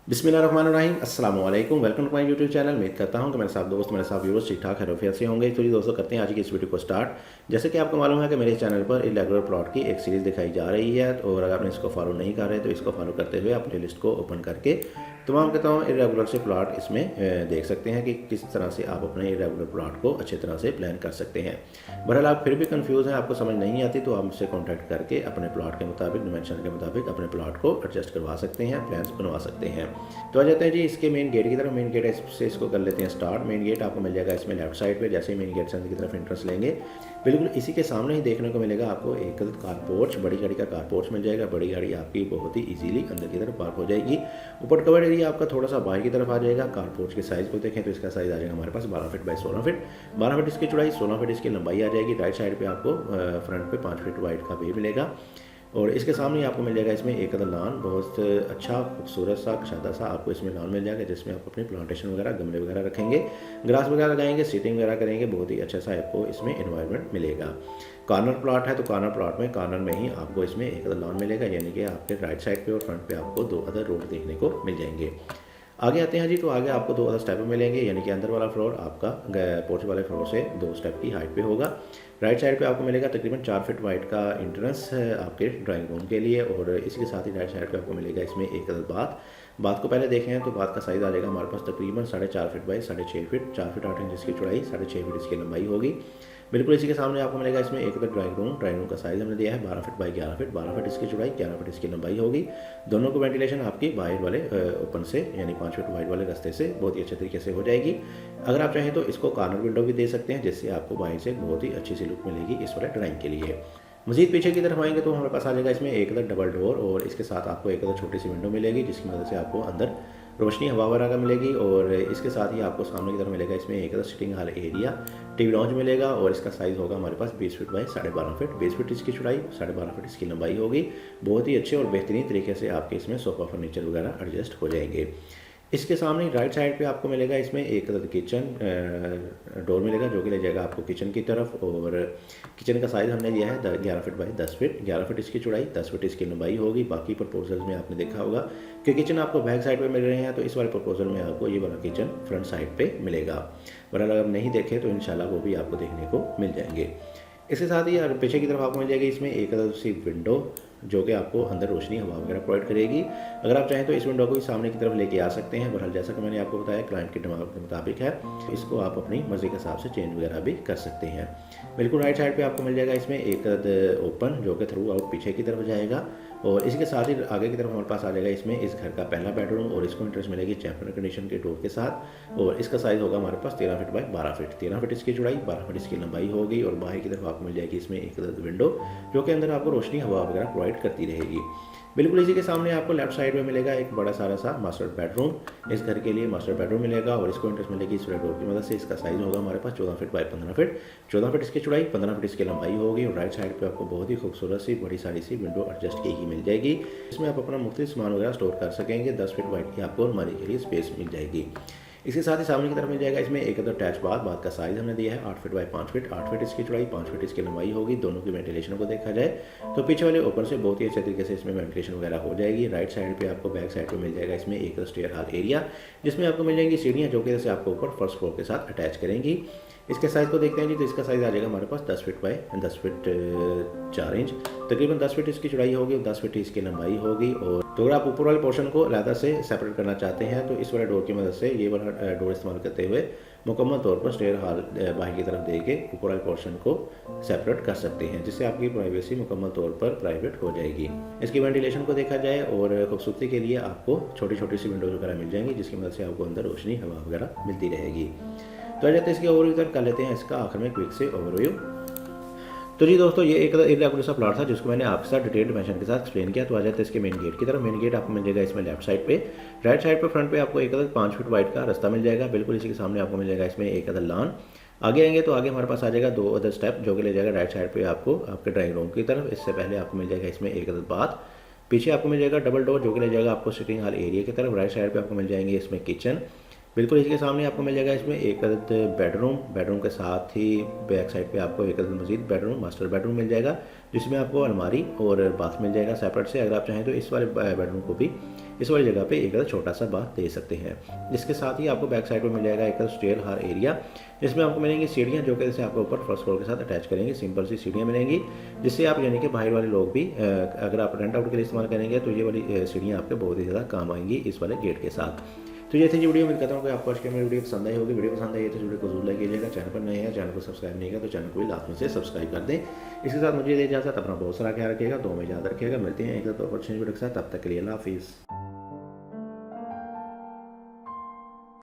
बिस्मिल्लाहिर्रहमानिर्रहीम अस्सलाम वालेकुम। Welcome to my YouTube channel. उम्मीद करता हूं कि मेरे साथ दोस्त मेरे साथ व्यूअर्स ठीक ठाक खैरियत से होंगे। तो जी दोस्तों, करते हैं आज की इस वीडियो को स्टार्ट। जैसे कि आपको मालूम है कि मेरे चैनल पर इरेगुलर प्लॉट की एक सीरीज़ दिखाई जा रही है, और अगर आपने इसको फॉलो नहीं कर रहे तो इसको फॉलो करते हुए अपनी लिस्ट को ओपन करके तमाम के तमाम इरेगुलर से प्लॉट इसमें देख सकते हैं कि किस तरह से आप अपने इरेगुलर प्लॉट को अच्छी तरह से प्लान कर सकते हैं। बहरहाल आप फिर भी कंफ्यूज हैं, आपको समझ नहीं आती, तो आप मुझसे कॉन्टैक्ट करके अपने प्लॉट के मुताबिक, डिमेंशन के मुताबिक अपने प्लॉट को एडजस्ट करवा सकते हैं, प्लान्स बनवा सकते हैं। तो आ जाते हैं जी इसके मेन गेट की तरफ। मेन गेट से इसको कर लेते हैं स्टार्ट। मेन गेट आपको मिल जाएगा इसमें लेफ्ट साइड पे। जैसे ही मेन गेट से अंदर की तरफ एंट्रेंस लेंगे, बिल्कुल इसी के सामने ही देखने को मिलेगा आपको एक कारपोर्च, बड़ी गाड़ी का कारपोर्च मिल जाएगा। बड़ी गाड़ी आपकी बहुत ही इजीली अंदर की तरफ पार्क हो जाएगी। ऊपर कवर्ड एरिया आपका थोड़ा सा बाहर की तरफ आ जाएगा। कारपोर्च के साइज़ को देखें तो इसका साइज़ आ जाएगा हमारे पास 12 फीट बाई 16 फीट। 12 फीट इसकी चौड़ाई, 16 फीट इसकी लंबाई आ जाएगी। राइट साइड पे आपको फ्रंट पे 5 फीट वाइड का वे मिलेगा, और इसके सामने आपको मिल जाएगा इसमें एक लान, बहुत अच्छा खूबसूरत सा कशादा सा आपको इसमें लान मिल जाएगा, जिसमें आप अपनी प्लांटेशन वगैरह, गमले वगैरह रखेंगे, ग्रास वगैरह लगाएंगे, सीटिंग वगैरह करेंगे। बहुत ही अच्छा सा आपको इसमें एनवायरनमेंट मिलेगा। कॉर्नर प्लॉट है, तो कॉर्नर प्लॉट में कॉर्नर में ही आपको इसमें एक लान मिलेगा, यानी कि आपके राइट साइड पे और फ्रंट पे आपको 2 अदर रोड देखने को मिल जाएंगे। आगे आते हैं जी, तो आगे आपको 2 अदर स्टेप मिलेंगे, यानी कि अंदर वाला फ्लोर आपका पोर्च वाले फ्लोर से 2 स्टेप की हाइट पे होगा। राइट साइड पे आपको मिलेगा तकरीबन 4 फीट वाइड का एंट्रेंस है आपके ड्राइंग रूम के लिए, और इसके साथ ही राइट साइड पे आपको मिलेगा इसमें एक बात को पहले देखें तो बात का साइज़ आ जाएगा हमारे पास तकरीबन 4.5 feet by 6.5 feet, 4 feet 8 inch इसकी चौड़ाई, 6.5 फीट इसकी लंबाई होगी। बिल्कुल इसी के सामने आपको मिलेगा इसमें एक ड्राइंग रूम का साइज़ हमने दिया है 12 फीट बाई 11 फीट, 12 फीट इसकी चौड़ाई, 11 फीट इसकी लंबाई होगी। दोनों को वेंटिलेशन आपकी बाहर वाले ओपन से, यानी 5 फीट वाइड वाले रास्ते से बहुत ही अच्छे तरीके से हो जाएगी। अगर आप चाहें तो इसको कॉर्नर विंडो भी दे सकते हैं, जिससे आपको बाहर से बहुत ही अच्छी सी लुक मिलेगी इस वाले ड्राइंग के लिए। मज़ीद पीछे की तरफ आएंगे तो हमारे पास आ जाएगा इसमें एक डबल डोर, और इसके साथ आपको एक छोटी सी विंडो मिलेगी, जिसकी मदद से आपको अंदर रोशनी हवा वगैरह का मिलेगी। और इसके साथ ही आपको सामने की तरफ मिलेगा इसमें एक sitting hall area, TV launch मिलेगा, और इसका साइज़ होगा हमारे पास 20 फीट बाई 12.5 फीट, 20 फीट इसकी चौड़ाई, 12.5 फीट इसकी लंबाई होगी। बहुत ही अच्छे और बेहतरीन तरीके से आपके इसमें सोफ़ा फर्नीचर वगैरह एडजस्ट हो जाएंगे। इसके सामने राइट साइड पे आपको मिलेगा इसमें एक किचन डोर मिलेगा, जो कि ले जाएगा आपको किचन की तरफ। और किचन का साइज़ हमने लिया है 11 फीट बाई 10 फीट, 11 फीट इसकी चौड़ाई, 10 फीट इसकी लंबाई होगी। बाकी प्रपोजल में आपने देखा होगा कि किचन आपको बैक साइड पे मिल रहे हैं, तो इस वाले प्रपोजल में आपको ये वाला किचन फ्रंट साइड पे मिलेगा। वरना अगर नहीं देखे तो इंशाल्लाह वो भी आपको देखने को मिल जाएंगे। इसके साथ ही पीछे की तरफ आपको मिल जाएगी इसमें एक सी विंडो, जो कि आपको अंदर रोशनी हवा वगैरह प्रोवाइड करेगी। अगर आप चाहें तो इस विंडो को भी सामने की तरफ लेके आ सकते हैं। बहरहाल जैसा कि मैंने आपको बताया क्लाइंट की डिमांड के मुताबिक है, इसको आप अपनी मर्जी के हिसाब से चेंज वगैरह भी कर सकते हैं। बिल्कुल राइट साइड पे आपको मिल जाएगा इसमें एक ओपन, जो कि थ्रू आउट पीछे की तरफ जाएगा। और इसके साथ ही आगे की तरफ हमारे पास आ जाएगा इसमें इस घर का पहला बेडरूम, और इसको इंट्रेंस मिलेगी चैम्पियन कंडीशन के डोर के साथ। और इसका साइज़ होगा हमारे पास 13 फीट बाई 12 फीट, 13 फीट इसकी चौड़ाई, 12 फीट इसकी लंबाई होगी। और बाहर की तरफ आपको मिल जाएगी इसमें एक विंडो, जो कि अंदर आपको रोशनी हवा वगैरह प्रोवाइड करती रहेगी। बिल्कुल इसी के सामने आपको लेफ्ट साइड में मिलेगा एक बड़ा सारा सा मास्टर बेडरूम। इस घर के लिए मास्टर बेडरूम मिलेगा, और इसको इंट्रेंस मिलेगी इस डोर की मदद से। इसका साइज़ होगा हमारे पास 14 फीट बाई 15 फीट, 14 फीट इसकी चौड़ाई, 15 फीट इसकी लंबाई होगी। और राइट साइड पे आपको बहुत ही खूबसूरत सी बड़ी सारी सी विंडो एडजस्ट की मिल जाएगी, इसमें आप अपना मुख्तलिफ सामान वगैरह स्टोर कर सकेंगे। 10 फीट वाइड की आपको अलमारी के लिए स्पेस मिल जाएगी। इसके साथ ही सामने की तरफ मिल जाएगा इसमें एक अटैच बाथ का साइज़ हमने दिया है 8 फीट बाई 5 फीट, 8 फीट इसकी चौड़ाई, 5 फीट इसकी लंबाई होगी। दोनों की वेंटिलेशन को देखा जाए तो पीछे वाले ऊपर से बहुत ही अच्छे तरीके से इसमें वेंटिलेशन वगैरह हो जाएगी। राइट साइड पे आपको बैक साइड पे मिल जाएगा इसमें एक स्टेयर हॉल एरिया, जिसमें आपको मिल जाएंगी सीढ़ियाँ, जो कि जैसे आपको ऊपर फर्स्ट फ्लोर के साथ अटैच करेंगी। इसके साइज़ को देखते हैं जी, तो इसका साइज़ आ जाएगा हमारे पास 10 फीट बाई 10 फीट 4 इंच, तकरीबन 10 फीट इसकी चौड़ाई होगी, 10 फीट इसकी लंबाई होगी। और तो अगर आप ऊपर वाले पोर्शन को अलग से सेपरेट करना चाहते हैं, तो इस वाले डोर की मदद से ये वाला डोर इस्तेमाल करते हुए मुकम्मल तौर पर स्टेयर हॉल बाहर की तरफ दे के ऊपर वाले पोर्शन को सेपरेट कर सकते हैं, जिससे आपकी प्राइवेसी मुकम्मल तौर पर प्राइवेट हो जाएगी। इसकी वेंटिलेशन को देखा जाए और खूबसूरती के लिए आपको छोटी छोटी सी विंडोज वगैरह मिल जाएंगी, जिसकी मदद से आपको अंदर रोशनी हवा वगैरह मिलती रहेगी। तो आ जाते हैं इसके ओवरव्यू कर लेते हैं इसका आखिर में क्विक से ओवरव्यू। तो जी दोस्तों, ये एक इरेगुलर सा प्लॉट था जिसको मैंने आपके साथ डिटेल डिमेंशन के साथ एक्सप्लेन किया। तो आ जाते हैं इसके मेन गेट की तरफ। मेन गेट आपको मिल जाएगा इसमें लेफ्ट साइड पे। राइट साइड पे फ्रंट पे आपको एक 5 फीट वाइड का रास्ता मिल जाएगा। बिल्कुल इसी के सामने आपको मिल जाएगा इसमें एक लान। आगे आएंगे तो आगे हमारे पास आ जाएगा 2 अदर स्टेप, जो कि ले जाएगा राइट साइड पे आपको आपके ड्राइंग रूम की तरफ। इससे पहले आपको मिल जाएगा इसमें एक बाथ। पीछे आपको मिल जाएगा डबल डोर, जो कि ले जाएगा आपको सिटिंग हॉल एरिया की तरफ। राइट साइड पे आपको मिल जाएंगे इसमें किचन। बिल्कुल इसके सामने आपको मिल जाएगा इसमें एक बेडरूम के साथ ही बैक साइड पे आपको एक मजीद बेडरूम, मास्टर बेडरूम मिल जाएगा, जिसमें आपको अलमारी और बाथ मिल जाएगा सेपरेट से। अगर आप चाहें तो इस वाले बेडरूम को भी इस वाली जगह पे एक छोटा सा बाथ दे सकते हैं। इसके साथ ही आपको बैक साइड में मिल जाएगा एक स्टेयर हर एरिया, जिसमें आपको मिलेंगी सीढ़ियाँ जो कि जैसे आपको ऊपर फर्स्ट फ्लोर के साथ अटैच करेंगे, सिंपल सी सीढ़ियाँ मिलेंगी, जिससे आप यानी कि बाहर वाले लोग भी अगर आप रेंट आउट के लिए इस्तेमाल करेंगे तो ये वाली सीढ़ियाँ आपके बहुत ही ज़्यादा काम आएंगी इस वाले गेट के साथ। तो ये थी जी वीडियो। उम्मीद करता हूँ कि आपको आज की मेरी वीडियो पसंद आई होगी। वीडियो पसंद आई है तो वीडियो को जरूर लाइक कीजिएगा। चैनल पर नए हैं, चैनल को सब्सक्राइब नहीं किया तो चैनल को भी लास्ट में से सब्सक्राइब कर दें। इसके साथ मुझे दे इजाज़त, अपना बहुत सारा ख्याल रखिएगा, दो में याद रखिएगा। मिलते हैं एक तो अपॉर्चुनिटी के साथ, तब तक के लिए अल्लाह हाफिज़।